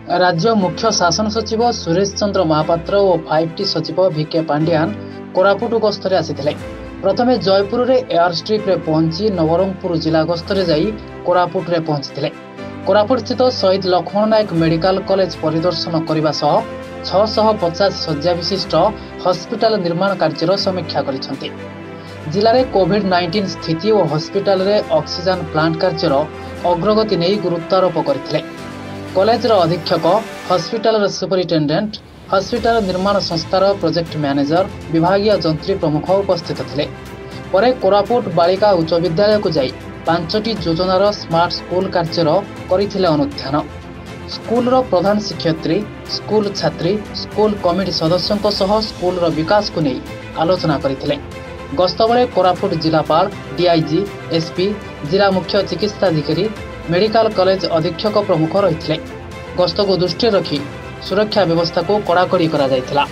राज्य मुख्य शासन सचिव सुरेश चंद्र महापात्र और 5T सचिव VK पांड्यान कोरापुट गस्तर आसिथिले। प्रथमे जयपुर रे एयर स्ट्रिप रे पहुंची नवरंगपुर जिला गस्तर जाई कोरापुट रे पहुंचीथिले। कोरापुट स्थित शहीद लक्ष्मण नायक मेडिकल कॉलेज परिदर्शन करने सह 650 शज्या विशिष्ट हॉस्पिटल निर्माण कार्यर समीक्षा करिसेंति। जिले में कोविड-19 स्थिति और हॉस्पिटल रे ऑक्सीजन प्लांट कार्यर अग्रगति नहीं गुरुत्वारोप करथिले। कॉलेज अधीक्षक, हॉस्पिटल सुपरिटेंडेंट, हॉस्पिटल निर्माण संस्थार प्रोजेक्ट मैनेजर, विभागीय जंत्री प्रमुख उपस्थित थिले। परे कोरापुट बालिका उच्च विद्यालय को जाई 5टी योजनार स्मार्ट स्कूल कार्यर करथिले अनुध्यान। स्कूल प्रधान शिक्षयित्री, स्कूल छात्री, स्कूल कमिटी सदस्यों सह स्कूल विकास को नहीं आलोचना करथिले। गस्त बेले कोरापुट जिलापाल, डीआईजी, एसपी, जिला मुख्य चिकित्साधिकारी, मेडिकल कॉलेज अधीक्षक प्रमुख रही। गस्त को दृष्टि रखी सुरक्षा व्यवस्था को कड़ाकड़ी करा जायतिला।